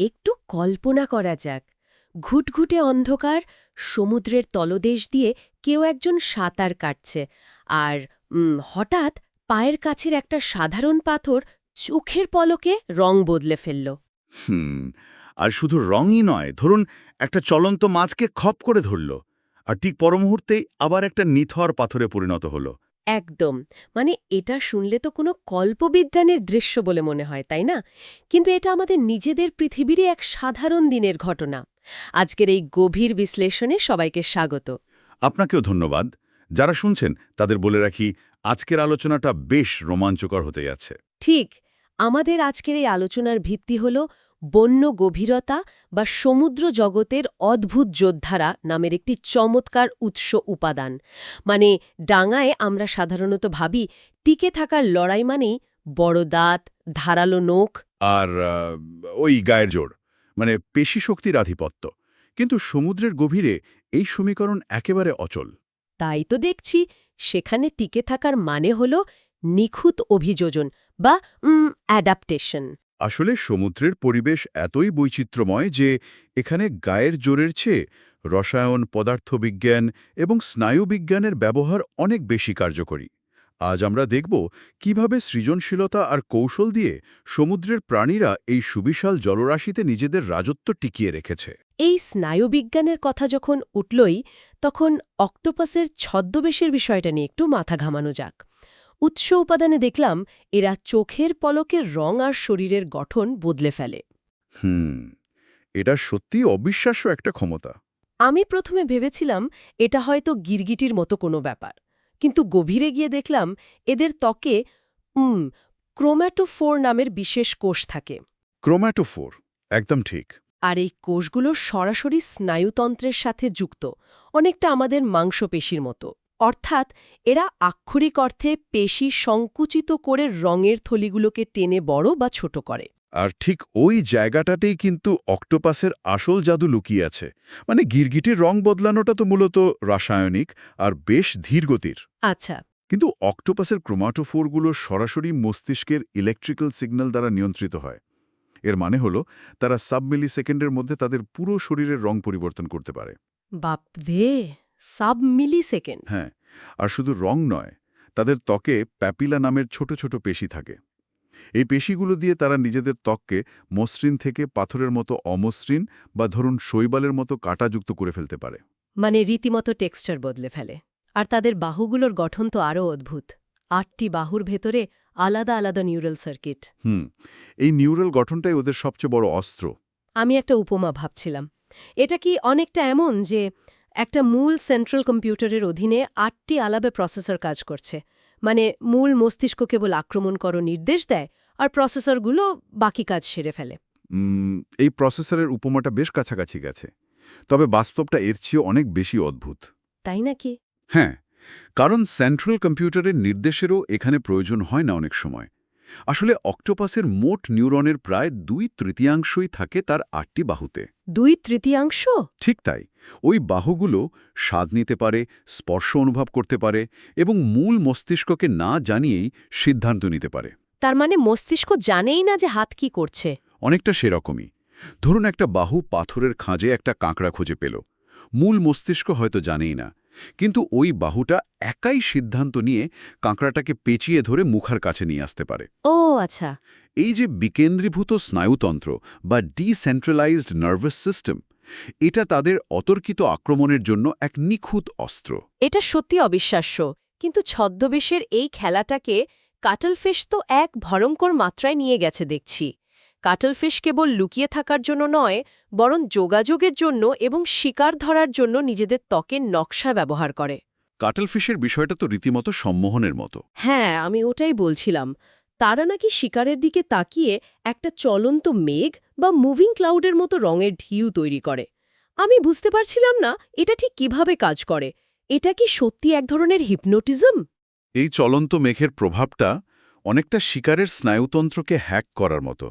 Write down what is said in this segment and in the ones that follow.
একটু কল্পনা করা যাক, ঘুটঘুটে অন্ধকার, সমুদ্রের তলদেশ দিয়ে কেউ একজন সাঁতার কাটছে, আর হঠাৎ পায়ের কাছের একটা সাধারণ পাথর চোখের পলকে রং বদলে ফেলল। হুম আর শুধু রঙই নয়, ধরুন একটা চলন্ত মাছকে খপ করে ধরল, আর ঠিক পর মুহূর্তেই আবার একটা নিথর পাথরে পরিণত হলো। একদম, মানে এটা শুনলে তো কোনো কল্পবিজ্ঞানের দৃশ্য বলে মনে হয়, তাই না? কিন্তু এটা আমাদের নিজেদের পৃথিবীরই এক সাধারণ দিনের ঘটনা। আজকের এই গভীর বিশ্লেষণে সবাইকে স্বাগত। আপনাকেও ধন্যবাদ। যারা শুনছেন তাদের বলে রাখি, আজকের আলোচনাটা বেশ রোমাঞ্চকর হতে যাচ্ছে। ঠিক, আমাদের আজকের এই আলোচনার ভিত্তি হল বন্য গভীরতা বা সমুদ্র জগতের অদ্ভুত যোদ্ধারা নামের একটি চমৎকার উৎস উপাদান। মানে ডাঙায় আমরা সাধারণত ভাবি টিকে থাকার লড়াই মানেই বড় দাঁত, ধারালো নখ। আর ওই গায়ের জোর, মানে পেশি শক্তির আধিপত্য। কিন্তু সমুদ্রের গভীরে এই সমীকরণ একেবারে অচল। তাই তো দেখছি সেখানে টিকে থাকার মানে হল নিখুঁত অভিযোজন বা অ্যাডাপ্টেশন। আসলে সমুদ্রের পরিবেশ এতই বৈচিত্র্যময় যে এখানে গায়ের জোরের চেয়ে রসায়ন, পদার্থবিজ্ঞান এবং স্নায়ুবিজ্ঞানের ব্যবহার অনেক বেশি কার্যকরী। আজ আমরা দেখব কিভাবে সৃজনশীলতা আর কৌশল দিয়ে সমুদ্রের প্রাণীরা এই সুবিশাল জলরাশিতে নিজেদের রাজত্ব টিকিয়ে রেখেছে। এই স্নায়ুবিজ্ঞানের কথা যখন উঠলই, তখন অক্টোপাসের ছদ্মবেশের বিষয়টা নিয়ে একটু মাথা ঘামানো যাক। উৎস উপাদানে দেখলাম এরা চোখের পলকের রং আর শরীরের গঠন বদলে ফেলে। হুম এটা সত্যিই অবিশ্বাস্য একটা ক্ষমতা। আমি প্রথমে ভেবেছিলাম এটা হয়তো গিরগিটির মতো কোনো ব্যাপার, কিন্তু গভীরে গিয়ে দেখলাম এদের ত্বকে ক্রোম্যাটোফোর নামের বিশেষ কোষ থাকে। ক্রোম্যাটোফোর, একদম ঠিক। আর এই কোষগুলো সরাসরি স্নায়ুতন্ত্রের সাথে যুক্ত, অনেকটা আমাদের মাংসপেশির মতো। অর্থাৎ এরা আক্ষরিক অর্থে পেশি সংকুচিত করে রঙের থলিগুলোকে টেনে বড় বা ছোট করে। আর ঠিক ওই জায়গাটাতেই কিন্তু অক্টোপাসের আসল জাদু লুকিয়ে আছে। মানে গিরগিটির রং বদলানোটা তো মূলত রাসায়নিক আর বেশ ধীরগতির। আচ্ছা। কিন্তু অক্টোপাসের ক্রোমাটোফোরগুলো সরাসরি মস্তিষ্কের ইলেকট্রিক্যাল সিগন্যাল দ্বারা নিয়ন্ত্রিত হয়। এর মানে হলো তারা সাব-মিলি সেকেন্ডের মধ্যে তাদের পুরো শরীরের রং পরিবর্তন করতে পারে। বাপরে, সাব-মিলি সেকেন্ড! হ্যাঁ, আর শুধু রং নয়, তাদের ত্বকে প্যাপিলা নামের ছোট ছোট পেশি থাকে। এই পেশিগুলো দিয়ে তারা নিজেদের ত্বককে মসৃণ থেকে পাথরের মতো অমসৃণ বা ধরুন শৈবালের মতো কাঁটাযুক্ত করে ফেলতে পারে। মানে রীতিমতো টেক্সচার বদলে ফেলে। আর তাদের বাহুগুলোর গঠন তো আরও অদ্ভুত। ৮টি বাহুর ভেতরে আলাদা আলাদা নিউরাল সার্কিট। এই নিউরাল গঠনটাই ওদের সবচেয়ে বড় অস্ত্র। আমি একটা উপমা ভাবছিলাম, এটা কি অনেকটা এমন যে একটা মূল সেন্ট্রাল কম্পিউটারের অধীনে ৮টি আলাদা প্রসেসর কাজ করছে। মানে মূল মস্তিষ্ক কেবল আক্রমণ করো নির্দেশ দেয়, আর প্রসেসরগুলো বাকি কাজ সেরে ফেলে। এই প্রসেসরের উপমাটা বেশ কাছাকাছি গেছে, তবে বাস্তবটা এর চেয়ে অনেক বেশি অদ্ভুত। তাই নাকি? হ্যাঁ, কারণ সেন্ট্রাল কম্পিউটারের নির্দেশেরও এখানে প্রয়োজন হয় না অনেক সময়। আসলে অক্টোপাসের মোট নিউরনের প্রায় ২/৩ থাকে তার ৮টি বাহুতে। ২/৩? ঠিক তাই। ওই বাহুগুলো স্বাদ নিতে পারে, স্পর্শ অনুভব করতে পারে এবং মূল মস্তিষ্ককে না জানিয়েই সিদ্ধান্ত নিতে পারে। তার মানে মস্তিষ্ক জানেই না যে হাত কি করছে? অনেকটা সেরকমই। ধরুন একটা বাহু পাথরের খাঁজে একটা কাঁকড়া খুঁজে পেল। মূল মস্তিষ্ক হয়তো জানেই না, কিন্তু ওই বাহুটা একাই সিদ্ধান্ত নিয়ে কাঁকড়াটাকে পেঁচিয়ে ধরে মুখার কাছে নিয়ে আসতে পারে। ও আচ্ছা। এই যে বিকেন্দ্রীভূত স্নায়ুতন্ত্র বা ডিসেন্ট্রালাইজড নার্ভাস সিস্টেম, এটা তাদের অতর্কিত আক্রমণের জন্য এক নিখুঁত অস্ত্র। এটা সত্যি অবিশ্বাস্য। কিন্তু ছদ্মবেশের এই খেলাটাকে কাটলফিশ তো এক ভয়ঙ্কর মাত্রায় নিয়ে গেছে দেখছি। কাটলফিশ কেবল লুকিয়ে থাকার জন্য নয়, বরং যোগাযোগের জন্য এবং শিকার ধরার জন্য নিজেদের ত্বকের নকশা ব্যবহার করে। কাটলফিশের বিষয়টা তো রীতিমতো সম্মোহনের মতো। হ্যাঁ, আমি ওটাই বলছিলাম। তারা নাকি শিকারের দিকে তাকিয়ে একটা চলন্ত মেঘ বা মুভিং ক্লাউডের মতো রঙের ঢিউ তৈরি করে। আমি বুঝতে পারছিলাম না এটা ঠিক কিভাবে কাজ করে। এটা কি সত্যি এক ধরনের হিপনোটিজম? এই চলন্ত মেঘের প্রভাবটা অনেকটা শিকারের স্নায়ুতন্ত্রকে হ্যাক করার মতো।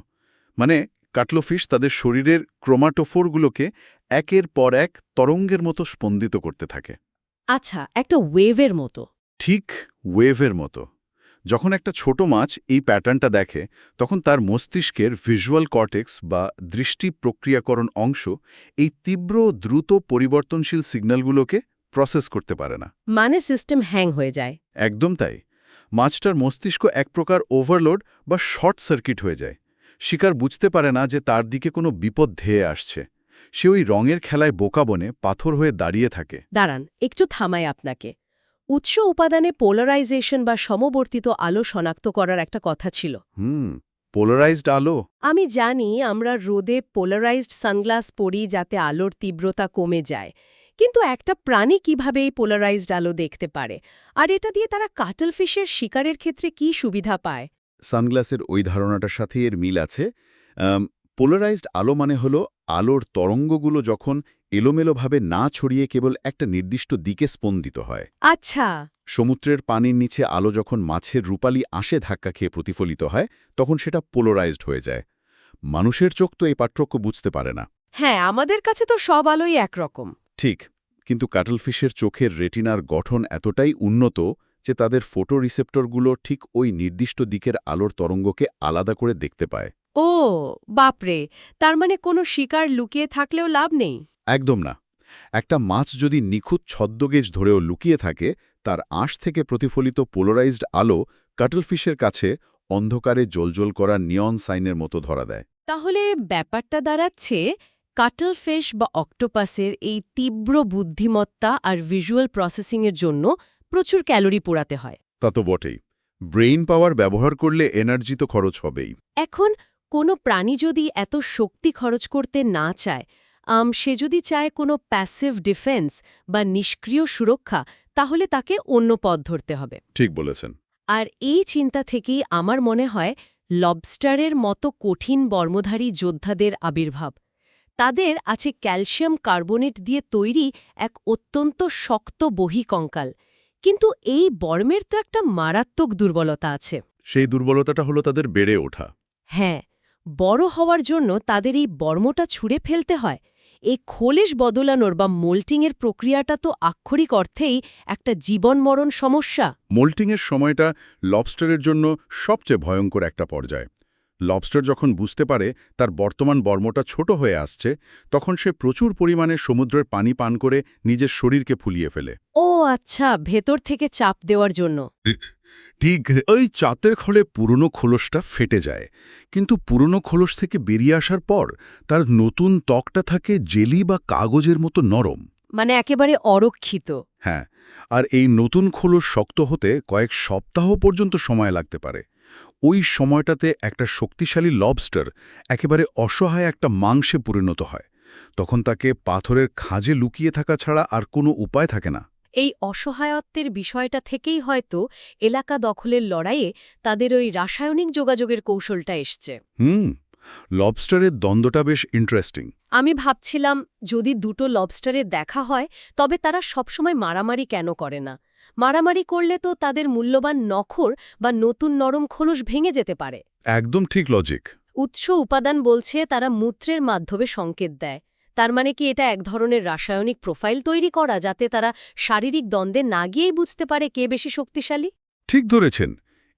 মানে কাটলফিশ তাদের শরীরের ক্রোমাটোফোরগুলোকে একের পর এক তরঙ্গের মতো স্পন্দিত করতে থাকে। আচ্ছা, একটা ওয়েভের মতো। ঠিক ওয়েভের মতো। যখন একটা ছোট মাছ এই প্যাটার্নটা দেখে তখন তার মস্তিষ্কের ভিজুয়াল কর্টেক্স বা দৃষ্টি প্রক্রিয়াকরণ অংশ এই তীব্র দ্রুত পরিবর্তনশীল সিগন্যালগুলোকে প্রসেস করতে পারে না। মানে সিস্টেম হ্যাং হয়ে যায়। একদম তাই। মাছটার মস্তিষ্ক এক প্রকার ওভারলোড বা শর্ট সার্কিট হয়ে যায়। শিকার বুঝতে পারে না যে তার দিকে কোনো বিপদ ধেয়ে আসছে। সে ওই রঙের খেলায় বোকা বনে পাথর হয়ে দাঁড়িয়ে থাকে। দাঁড়ান, একটু থামাই আপনাকে। উৎস উপাদানে পোলারাইজেশন বা সমবর্তিত আলো শনাক্ত করার একটা কথা ছিল। পোলারাইজড আলো। আমি জানি আমরা রোদে পোলারাইজড সানগ্লাস পরি যাতে আলোর তীব্রতা কমে যায়, কিন্তু একটা প্রাণী কিভাবে এই পোলারাইজড আলো দেখতে পারে, আর এটা দিয়ে তারা কাটলফিশের শিকারের ক্ষেত্রে কি সুবিধা পায়? সানগ্লাসের ওই ধারণাটার সাথে এর মিল আছে। পোলারাইজড আলো মানে হলো আলোর তরঙ্গগুলো যখন এলোমেলোভাবে না ছড়িয়ে কেবল একটা নির্দিষ্ট দিকে স্পন্দিত হয়। আচ্ছা। সমুদ্রের পানির নিচে আলো যখন মাছের রূপালি আঁশে ধাক্কা খেয়ে প্রতিফলিত হয় তখন সেটা পোলারাইজড হয়ে যায়। মানুষের চোখ তো এই পার্থক্য বুঝতে পারে না। হ্যাঁ, আমাদের কাছে তো সব আলোই একরকম। ঠিক, কিন্তু কাটলফিশের চোখের রেটিনার গঠন এতটাই উন্নত যে তাদের ফটো রিসেপ্টরগুলো ঠিক ওই নির্দিষ্ট দিকের আলোর তরঙ্গকে আলাদা করে দেখতে পায়। ও বাপরে, তার মানে কোনো শিকার লুকিয়ে থাকলেও লাভ নেই। একদম না। একটা মাছ যদি নিখুঁত ছদ্মগেজ ধরেও লুকিয়ে থাকে, তার আঁশ থেকে প্রতিফলিত পোলারাইজড আলো কাটলফিশের কাছে অন্ধকারে জ্বলজ্বল করা নিয়ন সাইনের মতো ধরা দেয়। তাহলে ব্যাপারটা দাঁড়াচ্ছে, কাটলফিশ বা অক্টোপাসের এই তীব্র বুদ্ধিমত্তা আর ভিজুয়াল প্রসেসিংয়ের জন্য প্রচুর ক্যালোরি পোড়াতে হয়। তা তো বটেই। ব্রেইন পাওয়ার ব্যবহার করলে এনার্জি তো খরচ হবেই। এখন কোনো প্রাণী যদি এত শক্তি খরচ করতে না চায়, সে যদি চায় কোনো প্যাসিভ ডিফেন্স বা নিষ্ক্রিয় সুরক্ষা, তাহলে তাকে অন্য পথ ধরতে হবে। ঠিক বলেছেন। আর এই চিন্তা থেকেই আমার মনে হয় লবস্টারের মতো কঠিন বর্মধারী যোদ্ধাদের আবির্ভাব। তাদের আছে ক্যালসিয়াম কার্বনেট দিয়ে তৈরি এক অত্যন্ত শক্ত বহিকঙ্কাল, কিন্তু এই বর্মের তো একটা মারাত্মক দুর্বলতা আছে। সেই দুর্বলতাটা হলো তাদের বেড়ে ওঠা। হ্যাঁ, বড় হওয়ার জন্য তাদের এই বর্মটা ছুঁড়ে ফেলতে হয়। এই খোলেশ বদলানোর বা মোল্টিংয়ের প্রক্রিয়াটা তো আক্ষরিক অর্থেই একটা জীবন-মরণ সমস্যা। মোল্টিংয়ের সময়টা লবস্টারের জন্য সবচেয়ে ভয়ঙ্কর একটা পর্যায়। লবস্টার যখন বুঝতে পারে তার বর্তমান বর্মটা ছোট হয়ে আসছে, তখন সে প্রচুর পরিমাণে সমুদ্রের পানি পান করে নিজের শরীরকে ফুলিয়ে ফেলে। ও আচ্ছা, ভেতর থেকে চাপ দেওয়ার জন্য। ঠিক, ওই চাতের ফলে পুরনো খোলসটা ফেটে যায়, কিন্তু পুরনো খোলস থেকে বেরিয়ে আসার পর তার নতুন ত্বকটা থাকে জেলি বা কাগজের মতো নরম। মানে একেবারে অরক্ষিত। হ্যাঁ, আর এই নতুন খোলস শক্ত হতে কয়েক সপ্তাহ পর্যন্ত সময় লাগতে পারে। ওই সময়টাতে একটা শক্তিশালী লবস্টার একেবারে অসহায় একটা মাংসে পরিণত হয়। তখন তাকে পাথরের খাঁজে লুকিয়ে থাকা ছাড়া আর কোনো উপায় থাকে না। এই অসহায়ত্বের বিষয়টা থেকেই হয়তো এলাকা দখলের লড়াইয়ে তাদের ওই রাসায়নিক যোগাযোগের কৌশলটা এসছে। লবস্টারের দ্বন্দ্বটা বেশ ইন্টারেস্টিং। আমি ভাবছিলাম, যদি দুটো লবস্টারের দেখা হয় তবে তারা সবসময় মারামারি কেন করে না? মারামারি করলে তো তাদের মূল্যবান নখর বা নতুন নরম খোলস ভেঙে যেতে পারে। একদম ঠিক লজিক। উৎস উপাদান বলছে তারা মূত্রের মাধ্যমে সংকেত দেয়। তার মানে কি এটা এক ধরনের রাসায়নিক প্রোফাইল তৈরি করা, যাতে তারা শারীরিক দ্বন্দ্বে না গিয়েই বুঝতে পারে কে বেশি শক্তিশালী? ঠিক ধরেছেন,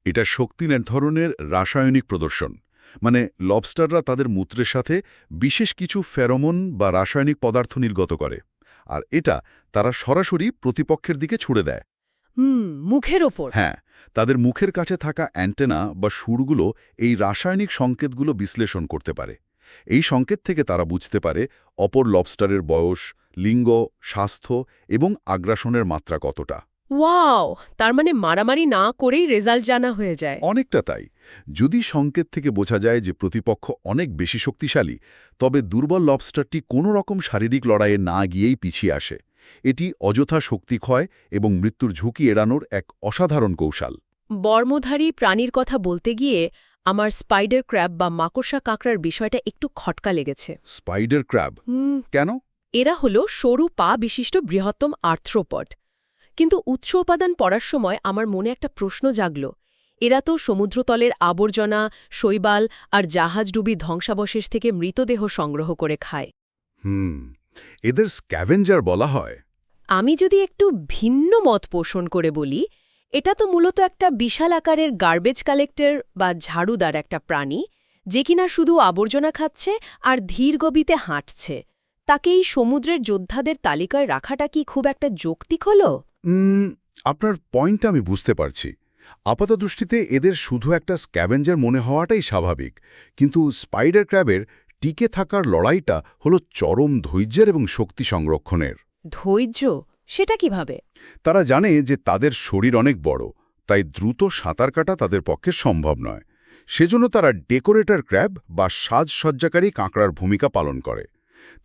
এটা শক্তি নির্ধারণের রাসায়নিক প্রদর্শন। মানে লবস্টাররা তাদের মূত্রের সাথে বিশেষ কিছু ফেরোমন বা রাসায়নিক পদার্থ নির্গত করে, আর এটা তারা সরাসরি প্রতিপক্ষের দিকে ছুড়ে দেয়। মুখের ওপর? হ্যাঁ, তাদের মুখের কাছে থাকা অ্যান্টেনা বা সুরগুলো এই রাসায়নিক সংকেতগুলো বিশ্লেষণ করতে পারে। এই সংকেত থেকে তারা বুঝতে পারে অপর লবস্টারের বয়স, লিঙ্গ, স্বাস্থ্য এবং আগ্রাসনের মাত্রা কতটা। ওয়াও! তার মানে মারামারি না করেই রেজাল্ট জানা হয়ে যায়। অনেকটা তাই। যদি সংকেত থেকে বোঝা যায় যে প্রতিপক্ষ অনেক বেশি শক্তিশালী, তবে দুর্বল লবস্টারটি কোনো রকম শারীরিক লড়াইয়ে না গিয়েই পিছিয়ে আসে। এটি অযথা শক্তি ক্ষয় এবং মৃত্যুর ঝুঁকি এড়ানোর এক অসাধারণ কৌশল। বর্মধারী প্রাণীর কথা বলতে গিয়ে আমার স্পাইডার ক্র্যাব বা মাকড়সা কাঁকড়ার বিষয়টা একটু খটকা লেগেছে। স্পাইডার ক্র্যাব কেন? এরা হলো সরু পা বিশিষ্ট বৃহত্তম আর্থ্রোপড। কিন্তু উৎস উপাদান পড়ার সময় আমার মনে একটা প্রশ্ন জাগল। এরা তো সমুদ্রতলের আবর্জনা, শৈবাল আর জাহাজডুবি ধ্বংসাবশেষ থেকে মৃতদেহ সংগ্রহ করে খায়। এদের স্ক্যাভেঞ্জার বলা হয়। আমি যদি একটু ভিন্ন মত পোষণ করে বলি, এটা তো মূলত একটা বিশাল আকারের গার্বেজ কালেক্টর বা ঝাড়ুদার একটা প্রাণী, যে কিনা শুধু আবর্জনা খাচ্ছে আর ধীর গতিতে হাঁটছে। তাকে এই সমুদ্রের যোদ্ধাদের তালিকায় রাখাটা কি খুব একটা যৌক্তিক হলো? আপনার পয়েন্টটা আমি বুঝতে পারছি। আপাতদৃষ্টিতে এদের শুধু একটা স্ক্যাভেঞ্জার মনে হওয়াটাই স্বাভাবিক, কিন্তু স্পাইডার ক্র্যাবের টিকে থাকার লড়াইটা হলো চরম ধৈর্যের এবং শক্তি সংরক্ষণের। ধৈর্য? সেটা কিভাবে? তারা জানে যে তাদের শরীর অনেক বড়, তাই দ্রুত সাঁতার কাটা তাদের পক্ষে সম্ভব নয়। সেজন্য তারা ডেকোরেটর ক্র্যাব বা সাজসজ্জাকারী কাঁকড়ার ভূমিকা পালন করে।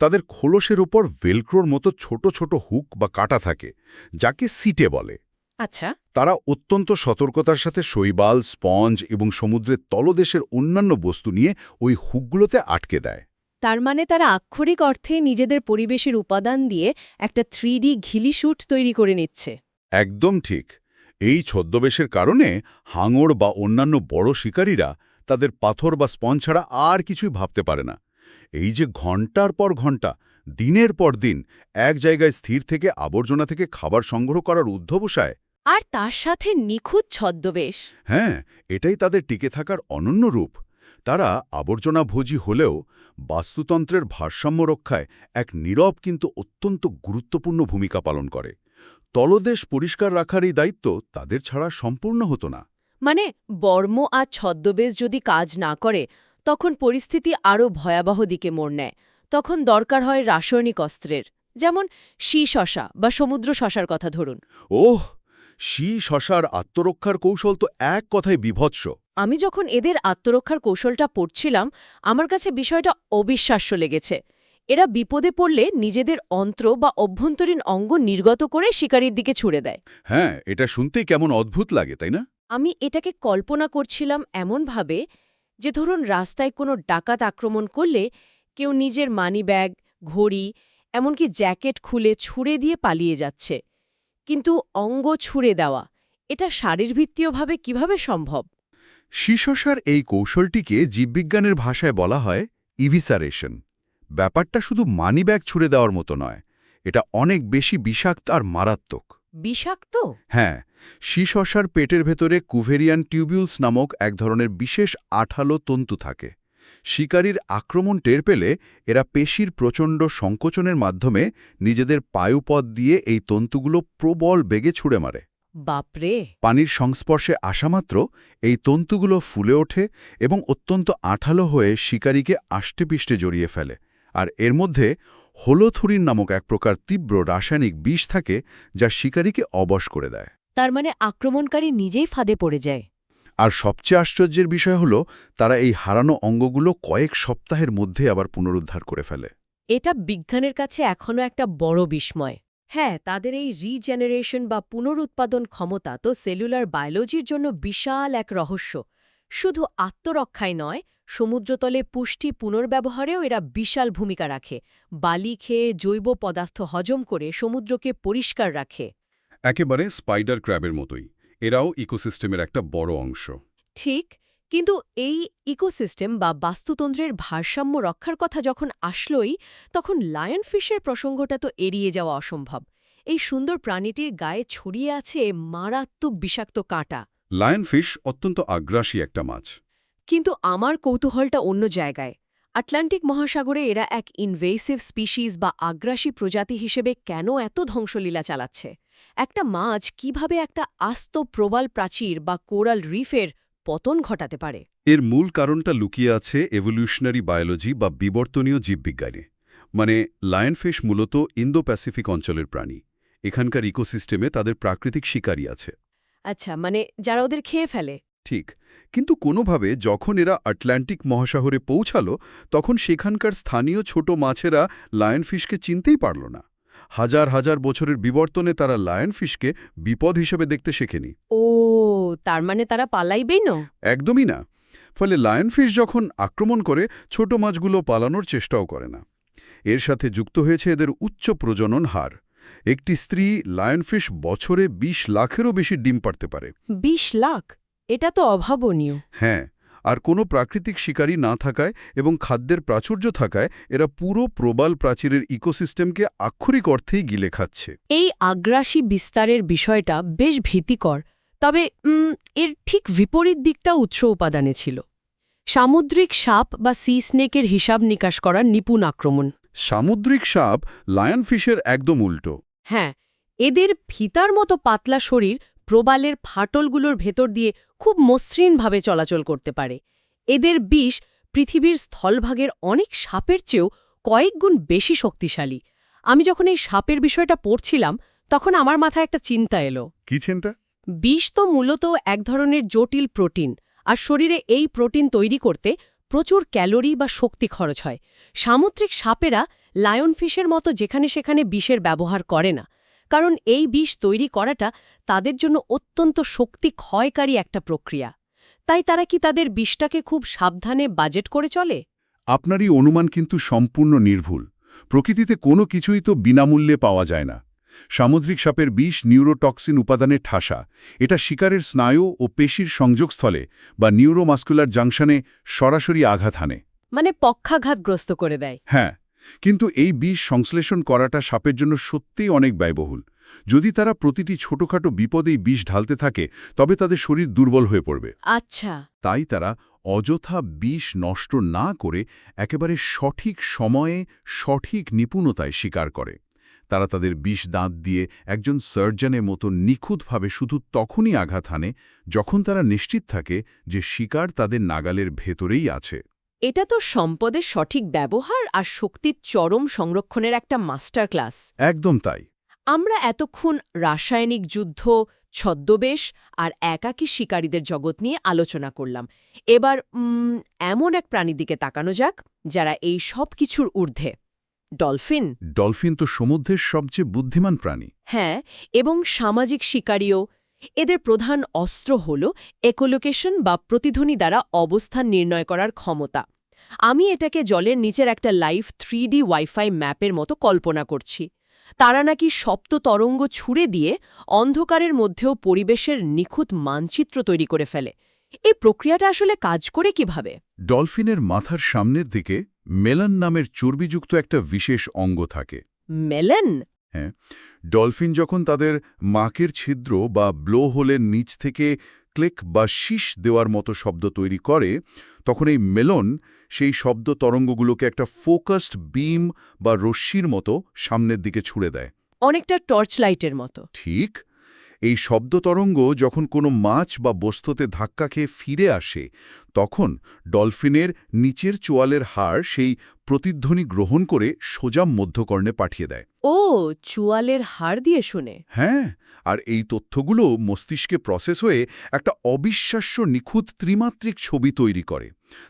তাদের খোলসের উপর ভেলক্রোর মতো ছোট ছোট হুক বা কাটা থাকে, যাকে সিটে বলে। আচ্ছা। তারা অত্যন্ত সতর্কতার সাথে শৈবাল, স্পঞ্জ এবং সমুদ্রের তলদেশের অন্যান্য বস্তু নিয়ে ওই হুকগুলোতে আটকে দেয়। তার মানে তারা আক্ষরিক অর্থে নিজেদের পরিবেশের উপাদান দিয়ে একটা 3D ঘিলি স্যুট তৈরি করে নিচ্ছে। একদম ঠিক। এই ছদ্মবেশের কারণে হাঙর বা অন্যান্য বড় শিকারীরা তাদের পাথর বা স্পঞ্জ ছাড়া আর কিছুই ভাবতে পারে না। এই যে ঘন্টার পর ঘন্টা, দিনের পর দিন এক জায়গায় স্থির থেকে আবর্জনা থেকে খাবার সংগ্রহ করার অধ্যবসায়, আর তার সাথে নিখুঁত ছদ্মবেশ। হ্যাঁ, এটাই তাদের টিকে থাকার অনন্য রূপ। তারা আবর্জনাভোজী হলেও বাস্তুতন্ত্রের ভারসাম্য রক্ষায় এক নীরব কিন্তু অত্যন্ত গুরুত্বপূর্ণ ভূমিকা পালন করে। তলদেশ পরিষ্কার রাখার এই দায়িত্ব তাদের ছাড়া সম্পূর্ণ হতো না। মানে বর্ম আর ছদ্মবেশ যদি কাজ না করে, তখন পরিস্থিতি আরও ভয়াবহ দিকে মোড় নেয়। তখন দরকার হয় রাসায়নিক অস্ত্রের, যেমন শশা বা সমুদ্র শশার কথা ধরুন। ওহ, শশার আত্মরক্ষার কৌশল তো এক কথায় বীভৎস। আমি যখন এদের আত্মরক্ষার কৌশলটা পড়ছিলাম, আমার কাছে বিষয়টা অবিশ্বাস্য লেগেছে। এরা বিপদে পড়লে নিজেদের অন্ত্র বা অভ্যন্তরীণ অঙ্গ নির্গত করে শিকারীর দিকে ছুড়ে দেয়। হ্যাঁ, এটা শুনতেই কেমন অদ্ভুত লাগে, তাই না? আমি এটাকে কল্পনা করছিলাম এমনভাবে যে ধরুন রাস্তায় কোনো ডাকাত আক্রমণ করলে কেউ নিজের মানিব্যাগ, ঘড়ি, এমনকি জ্যাকেট খুলে ছুঁড়ে দিয়ে পালিয়ে যাচ্ছে। কিন্তু অঙ্গ ছুঁড়ে দেওয়া, এটা শারীরভিত্তীয়ভাবে কিভাবে সম্ভব? শশার এই কৌশলটিকে জীববিজ্ঞানের ভাষায় বলা হয় ইভিসারেশন। ব্যাপারটা শুধু মানিব্যাগ ছুড়ে দেওয়ার মতো নয়, এটা অনেক বেশি বিষাক্ত আর মারাত্মক। বিষাক্ত? হ্যাঁ, শশার পেটের ভেতরে কুভেরিয়ান টিউবিউলস নামক এক ধরনের বিশেষ আঠালো তন্তু থাকে। শিকারীর আক্রমণ টের পেলে এরা পেশির প্রচণ্ড সংকোচনের মাধ্যমে নিজেদের পায়ুপথ দিয়ে এই তন্তুগুলো প্রবল বেগে ছুঁড়ে মারে। বাপরে! পানির সংস্পর্শে আসামাত্র এই তন্তুগুলো ফুলে ওঠে এবং অত্যন্ত আঠালো হয়ে শিকারীকে আষ্টেপৃষ্টে জড়িয়ে ফেলে। আর এর মধ্যে হোলোথুরিন নামক এক প্রকার তীব্র রাসায়নিক বিষ থাকে, যা শিকারীকে অবশ করে দেয়। তার মানে আক্রমণকারী নিজেই ফাঁদে পড়ে যায়। আর সবচেয়ে আশ্চর্যের বিষয় হল, তারা এই হারানো অঙ্গগুলো কয়েক সপ্তাহের মধ্যে আবার পুনরুদ্ধার করে ফেলে। এটা বিজ্ঞানের কাছে এখনও একটা বড় বিস্ময়। হ্যাঁ, তাদের এই রিজেনারেশন বা পুনরুৎপাদন ক্ষমতা তো সেলুলার বায়োলজির জন্য বিশাল এক রহস্য। শুধু আত্মরক্ষায় নয়, সমুদ্রতলে পুষ্টি পুনর্ব্যবহারেও এরা বিশাল ভূমিকা রাখে। বালি খেয়ে জৈব পদার্থ হজম করে সমুদ্রকে পরিষ্কার রাখে। একেবারে স্পাইডার ক্র্যাবের মতোই এরাও ইকোসিস্টেমের একটা বড় অংশ। ঠিক, কিন্তু এই ইকোসিস্টেম বা বাস্তুতন্ত্রের ভারসাম্য রক্ষার কথা যখন আসলই, তখন লায়নফিশের প্রসঙ্গটা তো এড়িয়ে যাওয়া অসম্ভব। এই সুন্দর প্রাণীটির গায়ে ছড়িয়ে আছে মারাত্মক বিষাক্ত কাঁটা। লায়নফিশ অত্যন্ত আগ্রাসী একটা মাছ। কিন্তু আমার কৌতূহলটা অন্য জায়গায়। আটলান্টিক মহাসাগরে এরা এক ইনভেসিভ স্পিসিস বা আগ্রাসী প্রজাতি হিসেবে কেন এত ধ্বংসলীলা চালাচ্ছে? একটা মাছ কিভাবে একটা আস্ত প্রবাল প্রাচীর বা কোরাল রিফের পতন ঘটাতে পারে? এর মূল কারণটা লুকিয়ে আছে এভলিউশনারি বায়োলজি বা বিবর্তনীয় জীববিজ্ঞানে। মানে লায়নফিশ মূলত ইন্দো প্যাসিফিক অঞ্চলের প্রাণী। এখানকার ইকোসিস্টেমে তাদের প্রাকৃতিক শিকারী আছে। আচ্ছা, মানে যারা ওদের খেয়ে ফেলে? ঠিক, কিন্তু কোনোভাবে যখন এরা আটলান্টিক মহাসাগরে পৌঁছালো, তখন সেখানকার স্থানীয় ছোট মাছেরা লায়নফিশকে চিনতেই পারল না। হাজার হাজার বছরের বিবর্তনে তারা লায়নফিশকে বিপদ হিসেবে দেখতে শেখেনি। ও, তার মানে তারা পালাইবেই না? একদমই না। ফলে লায়নফিশ যখন আক্রমণ করে, ছোট মাছগুলো পালানোর চেষ্টাও করে না। এর সাথে যুক্ত হয়েছে এদের উচ্চ প্রজনন হার। একটি স্ত্রী লায়নফিশ বছরে ২০ লাখেরও বেশি ডিম পাড়তে পারে। ২০ লাখ? এটা তো অভাবনীয়। হ্যাঁ, আর কোনো প্রাকৃতিক শিকারী না থাকায় এবং খাদ্যের প্রাচুর্য থাকায় এরা পুরো প্রবাল প্রাচীরের ইকোসিস্টেমকে আক্ষরিক অর্থেই গিলে খাচ্ছে। এই আগ্রাসী বিস্তারের বিষয়টা বেশ ভীতিকর, তবে এর ঠিক বিপরীত দিকটা উৎস উপাদানে ছিল। সামুদ্রিক সাপ বা সি স্নেকের হিসাব নিকাশ করার নিপুণ আক্রমণ। সামুদ্রিক সাপ লায়নফিশের একদম উল্টো। হ্যাঁ, এদের ফিতার মতো পাতলা শরীর প্রবালের ফাটলগুলোর ভেতর দিয়ে খুব মসৃণভাবে চলাচল করতে পারে। এদের বিষ পৃথিবীর স্থলভাগের অনেক সাপের চেয়েও কয়েক গুণ বেশি শক্তিশালী। আমি যখন এই সাপের বিষয়টা পড়ছিলাম তখন আমার মাথায় একটা চিন্তা এলো। কি চিন্তা? বিষ তো মূলত এক ধরনের জটিল প্রোটিন, আর শরীরে এই প্রোটিন তৈরি করতে প্রচুর ক্যালোরি বা শক্তি খরচ হয়। সামুদ্রিক সাপেরা লায়নফিশের মতো যেখানে সেখানে বিষের ব্যবহার করে না, কারণ এই বিষ তৈরি করাটা তাদের জন্য অত্যন্ত শক্তি ক্ষয়কারী একটা প্রক্রিয়া। তাই তারা কি তাদের বিষটাকে খুব সাবধানে বাজেট করে চলে? আপনারই অনুমান কিন্তু সম্পূর্ণ নির্ভুল। প্রকৃতিতে কোনো কিছুই তো বিনামূল্যে পাওয়া যায় না। সামুদ্রিক সাপের বিষ নিউরোটক্সিন উপাদানের ঠাসা। এটা শিকারের স্নায়ু ও পেশির সংযোগস্থলে বা নিউরোমাস্কুলার জাংশনে সরাসরি আঘাত হানে। মানে পক্ষাঘাতগ্রস্ত করে দেয়। হ্যাঁ, কিন্তু এই বিষ সংশ্লেষণ করাটা সাপের জন্য সত্যিই অনেক ব্যয়বহুল। যদি তারা প্রতিটি ছোটখাটো বিপদেই বিষ ঢালতে থাকে তবে তাদের শরীর দুর্বল হয়ে পড়বে। আচ্ছা। তাই তারা অযথা বিষ নষ্ট না করে একেবারে সঠিক সময়ে সঠিক নিপুণতায় শিকার করে। তারা তাদের বিষ দাঁত দিয়ে একজন সার্জনের মতো নিখুঁতভাবে শুধু তখনই আঘাত হানে যখন তারা নিশ্চিত থাকে যে শিকার তাদের নাগালের ভেতরেই আছে। এটা তো সম্পদের সঠিক ব্যবহার আর শক্তির চরম সংরক্ষণের একটা মাস্টার ক্লাস। একদম তাই। আমরা এতক্ষণ রাসায়নিক যুদ্ধ, ছদ্মবেশ আর একাকী শিকারীদের জগৎ নিয়ে আলোচনা করলাম। এবার এমন এক প্রাণীর দিকে তাকানো যাক যারা এই সব কিছুর ঊর্ধ্বে। ডলফিন। ডলফিন তো সমুদ্রের সবচেয়ে বুদ্ধিমান প্রাণী। হ্যাঁ, এবং সামাজিক শিকারীও। এদের প্রধান অস্ত্র হল একোলোকেশন বা প্রতিধ্বনি দ্বারা অবস্থান নির্ণয় করার ক্ষমতা। আমি এটাকে জলের নিচের একটা লাইভ 3D ওয়াইফাই ম্যাপের মতো কল্পনা করছি। তারা নাকি সপ্ত তরঙ্গ ছুড়ে দিয়ে অন্ধকারের মধ্যেও পরিবেশের নিখুঁত মানচিত্র তৈরি করে ফেলে। এই প্রক্রিয়াটা আসলে কাজ করে কিভাবে? ডলফিনের মাথার সামনের দিকে মেলান নামের চর্বিযুক্ত একটা বিশেষ অঙ্গ থাকে। মেলেন? হ্যাঁ, ডলফিন যখন তাদের মাকের ছিদ্র বা ব্লো হোলের নিচ থেকে ক্লিক বা শীষ দেওয়ার মতো শব্দ তৈরি করে, তখন এই মেলন সেই শব্দ তরঙ্গগুলোকে একটা ফোকাসড বিম বা রশ্মির মতো সামনের দিকে ছুড়ে দেয়। অনেকটা টর্চ লাইটের মতো। ঠিক। এই শব্দ তরঙ্গ যখন কোনো মাছ বা বস্তুতে ধাক্কা খেয়ে ফিরে আসে, তখন ডলফিনের নিচের চোয়ালের হাড় সেই প্রতিধ্বনি গ্রহণ করে সোজা মধ্যকর্ণে পাঠিয়ে দেয়। ও, চোয়ালের হাড় দিয়ে শুনে। হ্যাঁ, আর এই তথ্যগুলো মস্তিষ্কে প্রসেস হয়ে একটা অবিশ্বাস্য নিখুঁত ত্রিমাত্রিক ছবি তৈরি করে।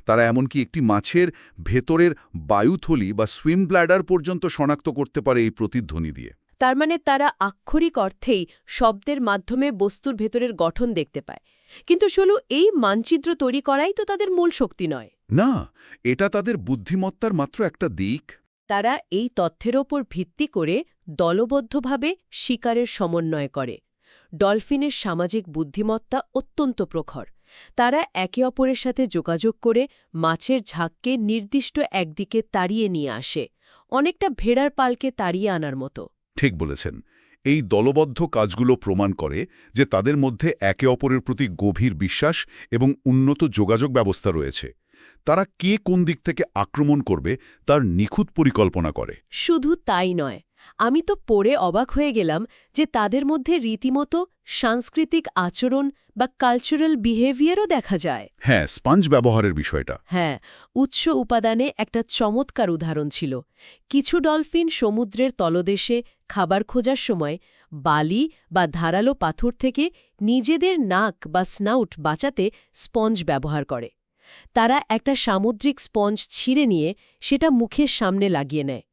তারা এমনকি একটি মাছের ভেতরের বায়ুথলি বা সুইম ব্ল্যাডার পর্যন্ত শনাক্ত করতে পারে এই প্রতিধ্বনি দিয়ে। তার মানে তারা আক্ষরিক অর্থেই শব্দের মাধ্যমে বস্তুর ভেতরের গঠন দেখতে পায়। কিন্তু শুধু এই মানচিত্র তৈরি করাই তো তাদের মূল শক্তি নয়। না, এটা তাদের বুদ্ধিমত্তার মাত্র একটা দিক। তারা এই তথ্যের ওপর ভিত্তি করে দলবদ্ধভাবে শিকারের সমন্বয় করে। ডলফিনের সামাজিক বুদ্ধিমত্তা অত্যন্ত প্রখর। তারা একে অপরের সাথে যোগাযোগ করে মাছের ঝাঁককে নির্দিষ্ট একদিকে তাড়িয়ে নিয়ে আসে, অনেকটা ভেড়ার পালকে তাড়িয়ে আনার মতো। ঠিক বলেছেন। এই দলবদ্ধ কাজগুলো প্রমাণ করে যে তাদের মধ্যে একে অপরের প্রতি গভীর বিশ্বাস এবং উন্নত যোগাযোগ ব্যবস্থা রয়েছে। তারা কে কোন দিক থেকে আক্রমণ করবে তার নিখুঁত পরিকল্পনা করে। শুধু তাই নয়, আমি তো পড়ে অবাক হয়ে গেলাম যে তাদের মধ্যে রীতিমতো সাংস্কৃতিক আচরণ বা কালচারাল বিহেভিয়ারও দেখা যায়। হ্যাঁ, স্পঞ্জ ব্যবহারের বিষয়টা। হ্যাঁ, উৎস উপাদানে একটা চমৎকার উদাহরণ ছিল। কিছু ডলফিন সমুদ্রের তলদেশে খাবার খোঁজার সময় বালি বা ধারালো পাথর থেকে নিজেদের নাক বা স্নাউট বাঁচাতে স্পঞ্জ ব্যবহার করে। তারা একটা সামুদ্রিক স্পঞ্জ ছিঁড়ে নিয়ে সেটা মুখের সামনে লাগিয়ে নেয়,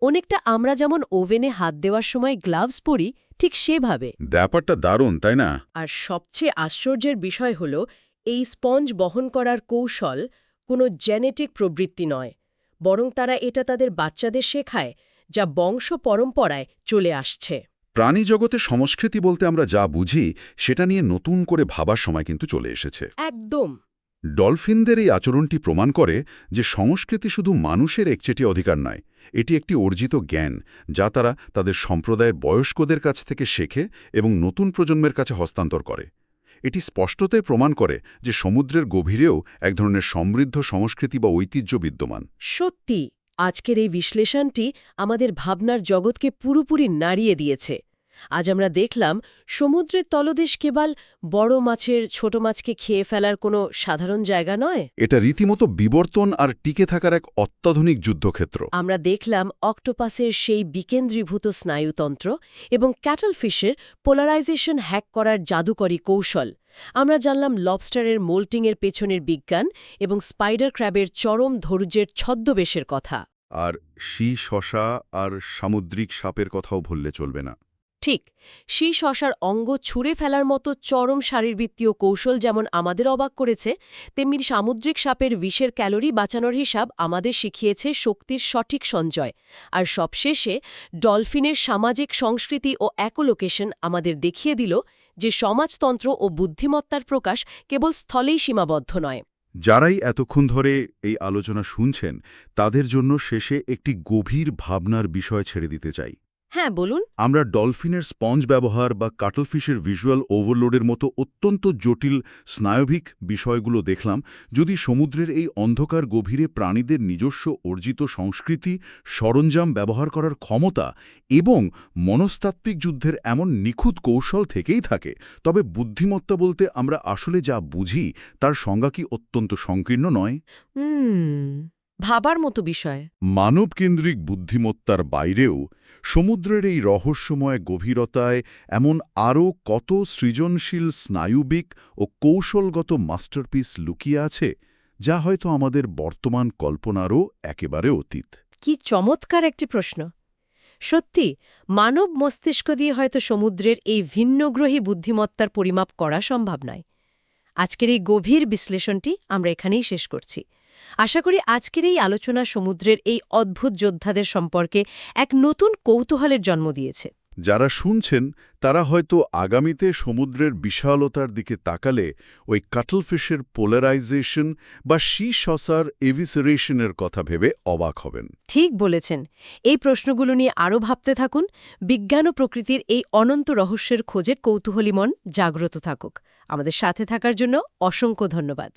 অনেকটা আমরা যেমন ওভেনে হাত দেওয়ার সময় গ্লাভস পরি ঠিক সেভাবে। ব্যাপারটা দারুণ, তাই না? আর সবচেয়ে আশ্চর্যের বিষয় হল এই স্পঞ্জ বহন করার কৌশল কোনো জেনেটিক প্রবৃত্তি নয়, বরং তারা এটা তাদের বাচ্চাদের শেখায়, যা বংশ পরম্পরায় চলে আসছে। প্রাণী জগতে সংস্কৃতি বলতে আমরা যা বুঝি সেটা নিয়ে নতুন করে ভাবার সময় কিন্তু চলে এসেছে। একদম। ডলফিনদের এই আচরণটি প্রমাণ করে যে সংস্কৃতি শুধু মানুষের একচেটি অধিকার নয়, এটি একটি অর্জিত জ্ঞান যা তারা তাদের সম্প্রদায়ের বয়স্কদের কাছ থেকে শেখে এবং নতুন প্রজন্মের কাছে হস্তান্তর করে। এটি স্পষ্টতই প্রমাণ করে যে সমুদ্রের গভীরেও এক ধরনের সমৃদ্ধ সংস্কৃতি বা ঐতিহ্য বিদ্যমান। সত্যি আজকের এই বিশ্লেষণটি আমাদের ভাবনার জগৎকে পুরোপুরি নাড়িয়ে দিয়েছে। আজ আমরা দেখলাম সমুদ্রের তলদেশ কেবল বড় মাছের ছোট মাছকে খেয়ে ফেলার কোনো সাধারণ জায়গা নয়। এটা রীতিমতো বিবর্তন আর টিকে থাকার এক অত্যাধুনিক যুদ্ধক্ষেত্র। আমরা দেখলাম অক্টোপাসের সেই বিকেন্দ্রীভূত স্নায়ুতন্ত্র এবং ক্যাটলফিশের পোলারাইজেশন হ্যাক করার জাদুকরী কৌশল। আমরা জানলাম লবস্টারের মোল্টিংয়ের পেছনের বিজ্ঞান এবং স্পাইডার ক্র্যাবের চরম ধৈর্যের ছদ্মবেশের কথা। আর শশা আর সামুদ্রিক সাপের কথাও ভুললে চলবে না। ঠিক শশার অঙ্গ ছুঁড়ে ফেলার মতো চরম শারীরবৃত্তীয় কৌশল যেমন আমাদের অবাক করেছে, তেমনি সামুদ্রিক সাপের বিষের ক্যালোরি বাঁচানোর হিসাব আমাদের শিখিয়েছে শক্তির সঠিক সঞ্চয়। আর সবশেষে ডলফিনের সামাজিক সংস্কৃতি ও অ্যাকোলোকেশন আমাদের দেখিয়ে দিল যে সমাজতন্ত্র ও বুদ্ধিমত্তার প্রকাশ কেবল স্থলেই সীমাবদ্ধ নয়। যারাই এতক্ষণ ধরে এই আলোচনা শুনছেন তাদের জন্য শেষে একটি গভীর ভাবনার বিষয় ছেড়ে দিতে চাই। হ্যাঁ, বলুন। আমরা ডলফিনের স্পঞ্জ ব্যবহার বা কাটলফিশের ভিজুয়াল ওভারলোডের মতো অত্যন্ত জটিল স্নায়বিক বিষয়গুলো দেখলাম। যদি সমুদ্রের এই অন্ধকার গভীরে প্রাণীদের নিজস্ব অর্জিত সংস্কৃতি, সরঞ্জাম ব্যবহার করার ক্ষমতা এবং মনস্তাত্ত্বিক যুদ্ধের এমন নিখুঁত কৌশল থেকেই থাকে, তবে বুদ্ধিমত্তা বলতে আমরা আসলে যা বুঝি তার সংজ্ঞা কি অত্যন্ত সংকীর্ণ নয়? ভাবার মতো বিষয়। মানবকেন্দ্রিক বুদ্ধিমত্তার বাইরেও সমুদ্রের এই রহস্যময় গভীরতায় এমন আরও কত সৃজনশীল স্নায়ুবিক ও কৌশলগত মাস্টারপিস লুকিয়ে আছে, যা হয়তো আমাদের বর্তমান কল্পনারও একেবারে অতীত। কি চমৎকার একটি প্রশ্ন! সত্যি, মানব মস্তিষ্ক দিয়ে হয়তো সমুদ্রের এই ভিন্নগ্রহী বুদ্ধিমত্তার পরিমাপ করা সম্ভব নয়। আজকের এই গভীর বিশ্লেষণটি আমরা এখানেই শেষ করছি। আশা করি আজকের এই আলোচনা সমুদ্রের এই অদ্ভুত যোদ্ধাদের সম্পর্কে এক নতুন কৌতূহলের জন্ম দিয়েছে। যারা শুনছেন তারা হয়তো আগামীতে সমুদ্রের বিশালতার দিকে তাকালে ওই কাটলফিশের পোলারাইজেশন বা শসার এভিসেরেশনের কথা ভেবে অবাক হবেন। ঠিক বলেছেন। এই প্রশ্নগুলো নিয়ে আরও ভাবতে থাকুন। বিজ্ঞান ও প্রকৃতির এই অনন্ত রহস্যের খোঁজের কৌতূহলী মন জাগ্রত থাকুক। আমাদের সাথে থাকার জন্য অসংখ্য ধন্যবাদ।